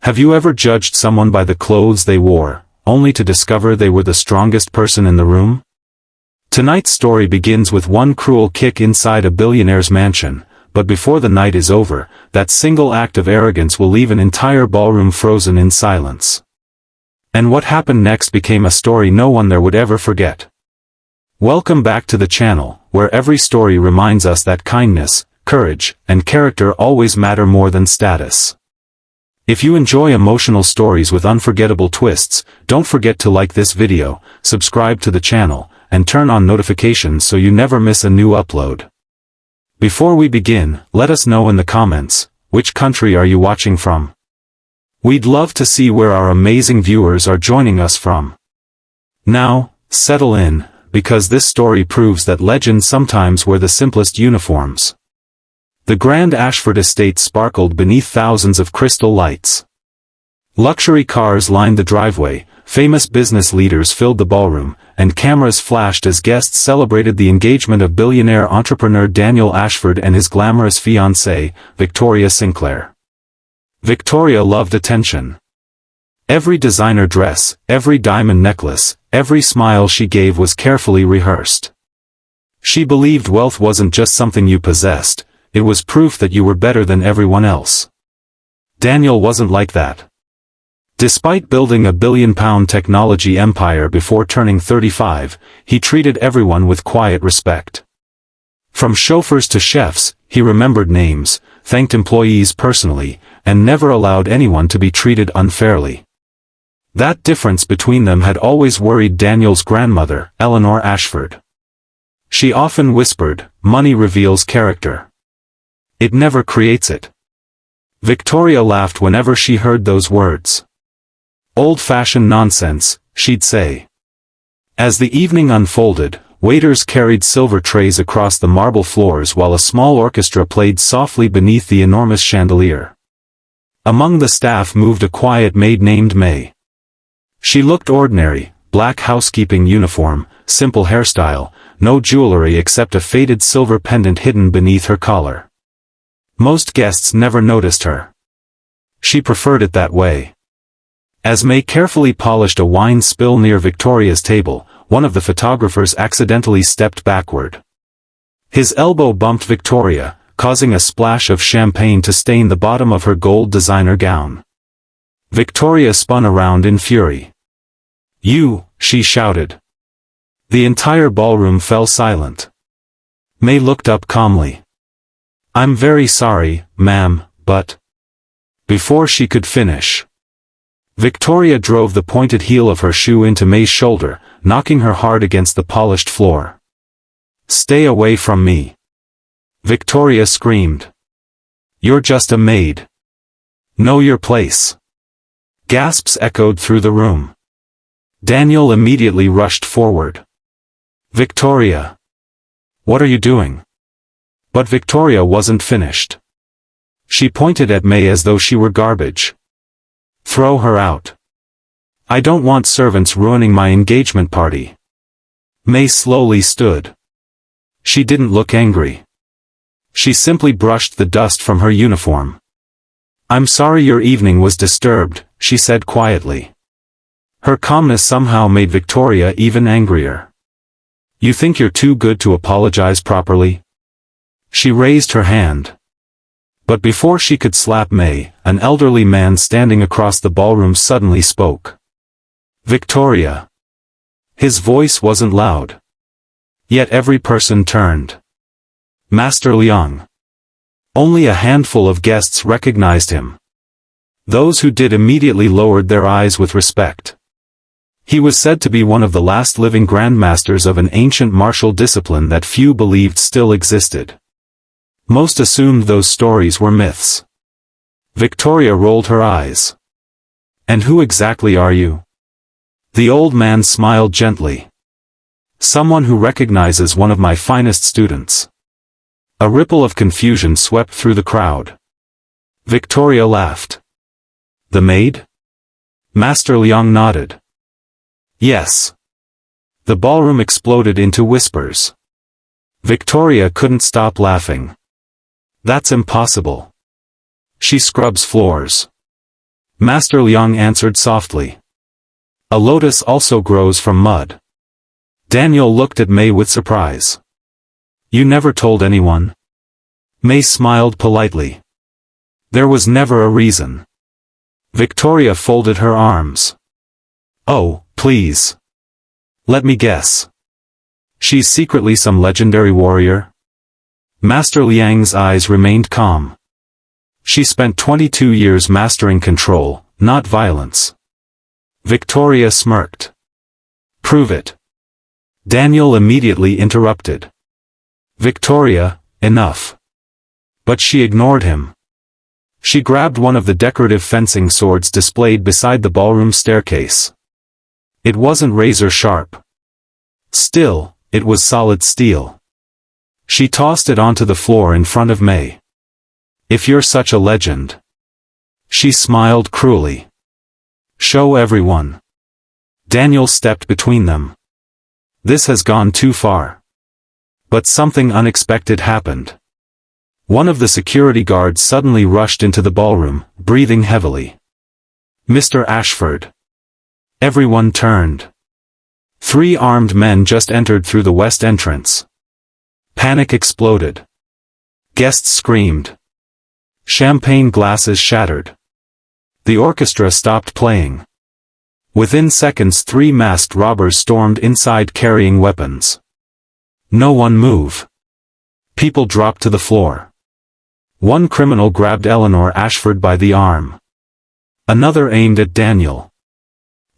Have you ever judged someone by the clothes they wore, only to discover they were the strongest person in the room? Tonight's story begins with one cruel kick inside a billionaire's mansion, but before the night is over, that single act of arrogance will leave an entire ballroom frozen in silence. And what happened next became a story no one there would ever forget. Welcome back to the channel, where every story reminds us that kindness, courage, and character always matter more than status. If you enjoy emotional stories with unforgettable twists, don't forget to like this video, subscribe to the channel, and turn on notifications so you never miss a new upload. Before we begin, let us know in the comments, which country are you watching from? We'd love to see where our amazing viewers are joining us from. Now, settle in, because this story proves that legends sometimes wear the simplest uniforms. The grand Ashford estate sparkled beneath thousands of crystal lights. Luxury cars lined the driveway, famous business leaders filled the ballroom, and cameras flashed as guests celebrated the engagement of billionaire entrepreneur Daniel Ashford and his glamorous fiancée, Victoria Sinclair. Victoria loved attention. Every designer dress, every diamond necklace, every smile she gave was carefully rehearsed. She believed wealth wasn't just something you possessed, it was proof that you were better than everyone else. Daniel wasn't like that. Despite building a billion-pound technology empire before turning 35, he treated everyone with quiet respect. From chauffeurs to chefs, he remembered names, thanked employees personally, and never allowed anyone to be treated unfairly. That difference between them had always worried Daniel's grandmother, Eleanor Ashford. She often whispered, "Money reveals character. It never creates it." Victoria laughed whenever she heard those words. "Old-fashioned nonsense," she'd say. As the evening unfolded, waiters carried silver trays across the marble floors while a small orchestra played softly beneath the enormous chandelier. Among the staff moved a quiet maid named May. She looked ordinary, black housekeeping uniform, simple hairstyle, no jewelry except a faded silver pendant hidden beneath her collar. Most guests never noticed her. She preferred it that way. As May carefully polished a wine spill near Victoria's table, one of the photographers accidentally stepped backward. His elbow bumped Victoria, causing a splash of champagne to stain the bottom of her gold designer gown. Victoria spun around in fury. "You," she shouted. The entire ballroom fell silent. May looked up calmly. "I'm very sorry, ma'am, but..." Before she could finish, Victoria drove the pointed heel of her shoe into May's shoulder, knocking her hard against the polished floor. "Stay away from me!" Victoria screamed. "You're just a maid. Know your place." Gasps echoed through the room. Daniel immediately rushed forward. "Victoria! What are you doing?" But Victoria wasn't finished. She pointed at May as though she were garbage. "Throw her out. I don't want servants ruining my engagement party." May slowly stood. She didn't look angry. She simply brushed the dust from her uniform. "I'm sorry your evening was disturbed," she said quietly. Her calmness somehow made Victoria even angrier. "You think you're too good to apologize properly?" She raised her hand. But before she could slap May, an elderly man standing across the ballroom suddenly spoke. "Victoria." His voice wasn't loud. Yet every person turned. Master Leung. Only a handful of guests recognized him. Those who did immediately lowered their eyes with respect. He was said to be one of the last living grandmasters of an ancient martial discipline that few believed still existed. Most assumed those stories were myths. Victoria rolled her eyes. "And who exactly are you?" The old man smiled gently. "Someone who recognizes one of my finest students." A ripple of confusion swept through the crowd. Victoria laughed. "The maid?" Master Leung nodded. "Yes." The ballroom exploded into whispers. Victoria couldn't stop laughing. "That's impossible. She scrubs floors." Master Liang answered softly. A lotus also grows from mud. Daniel looked at May with surprise. You never told anyone? May smiled politely. There was never a reason. Victoria folded her arms. Oh, please. Let me guess. She's secretly some legendary warrior? Master Liang's eyes remained calm. She spent 22 years mastering control, not violence. Victoria smirked. Prove it. Daniel immediately interrupted. Victoria, enough. But she ignored him. She grabbed one of the decorative fencing swords displayed beside the ballroom staircase. It wasn't razor sharp. Still, it was solid steel. She tossed it onto the floor in front of May. If you're such a legend. She smiled cruelly. Show everyone. Daniel stepped between them. This has gone too far. But something unexpected happened. One of the security guards suddenly rushed into the ballroom, breathing heavily. Mr. Ashford. Everyone turned. 3 armed men just entered through the west entrance. Panic exploded. Guests screamed. Champagne glasses shattered. The orchestra stopped playing. Within seconds 3 masked robbers stormed inside carrying weapons. No one moved. People dropped to the floor. One criminal grabbed Eleanor Ashford by the arm. Another aimed at Daniel.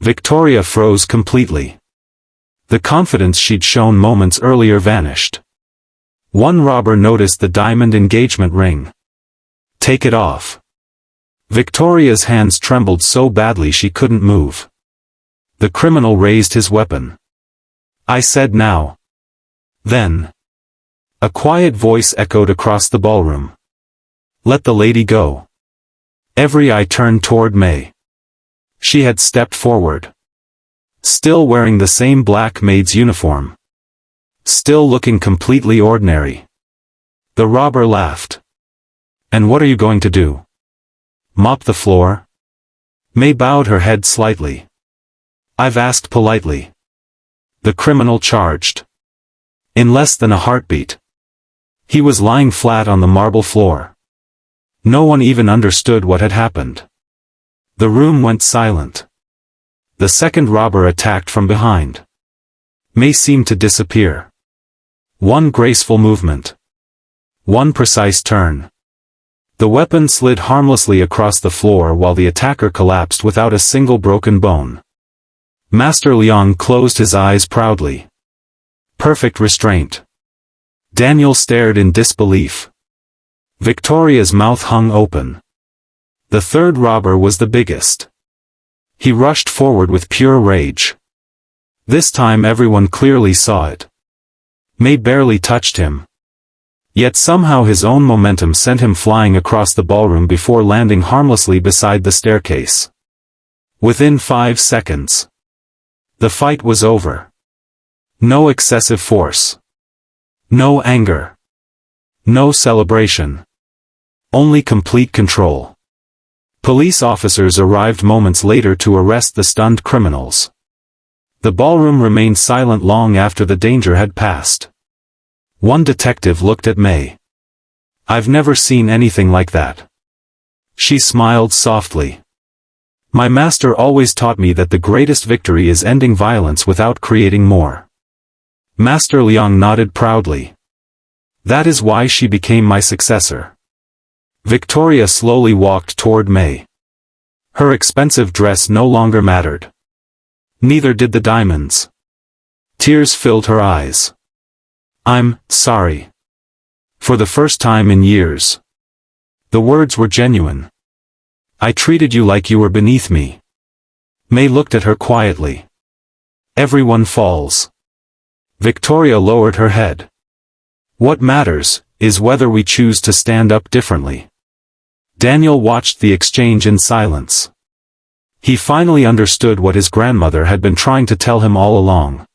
Victoria froze completely. The confidence she'd shown moments earlier vanished. One robber noticed the diamond engagement ring. Take it off. Victoria's hands trembled so badly she couldn't move. The criminal raised his weapon. I said now. Then. A quiet voice echoed across the ballroom. Let the lady go. Every eye turned toward May. She had stepped forward. Still wearing the same black maid's uniform. Still looking completely ordinary. The robber laughed. And what are you going to do? Mop the floor? May bowed her head slightly. I've asked politely. The criminal charged. In less than a heartbeat. He was lying flat on the marble floor. No one even understood what had happened. The room went silent. The second robber attacked from behind. May seemed to disappear. One graceful movement. One precise turn. The weapon slid harmlessly across the floor while the attacker collapsed without a single broken bone. Master Liang closed his eyes proudly. Perfect restraint. Daniel stared in disbelief. Victoria's mouth hung open. The third robber was the biggest. He rushed forward with pure rage. This time everyone clearly saw it. May barely touched him. Yet somehow his own momentum sent him flying across the ballroom before landing harmlessly beside the staircase. Within 5 seconds. The fight was over. No excessive force. No anger. No celebration. Only complete control. Police officers arrived moments later to arrest the stunned criminals. The ballroom remained silent long after the danger had passed. One detective looked at May. I've never seen anything like that. She smiled softly. My master always taught me that the greatest victory is ending violence without creating more. Master Liang nodded proudly. That is why she became my successor. Victoria slowly walked toward May. Her expensive dress no longer mattered. Neither did the diamonds. Tears filled her eyes. I'm sorry. For the first time in years. The words were genuine. I treated you like you were beneath me. May looked at her quietly. Everyone falls. Victoria lowered her head. What matters is whether we choose to stand up differently. Daniel watched the exchange in silence. He finally understood what his grandmother had been trying to tell him all along.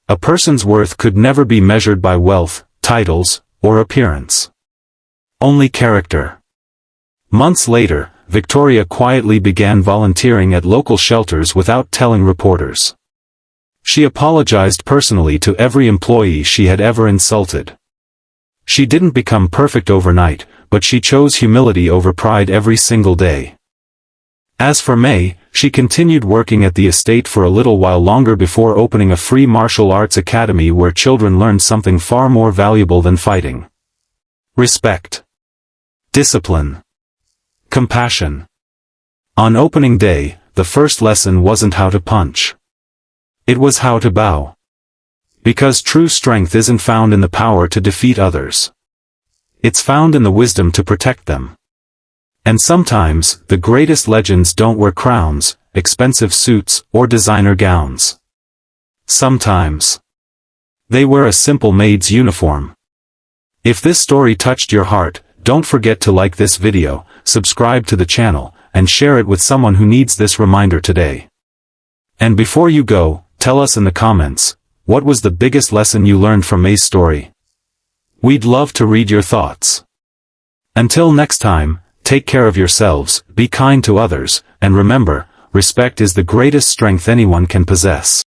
A person's worth could never be measured by wealth, titles, or appearance. Only character. Months later, Victoria quietly began volunteering at local shelters without telling reporters. She apologized personally to every employee she had ever insulted. She didn't become perfect overnight, but she chose humility over pride every single day. As for May, she continued working at the estate for a little while longer before opening a free martial arts academy where children learned something far more valuable than fighting. Respect. Discipline. Compassion. On opening day, the first lesson wasn't how to punch. It was how to bow. Because true strength isn't found in the power to defeat others. It's found in the wisdom to protect them. And sometimes, the greatest legends don't wear crowns, expensive suits, or designer gowns. Sometimes, they wear a simple maid's uniform. If this story touched your heart, don't forget to like this video, subscribe to the channel, and share it with someone who needs this reminder today. And before you go, tell us in the comments, what was the biggest lesson you learned from May's story? We'd love to read your thoughts. Until next time, take care of yourselves, be kind to others, and remember, respect is the greatest strength anyone can possess.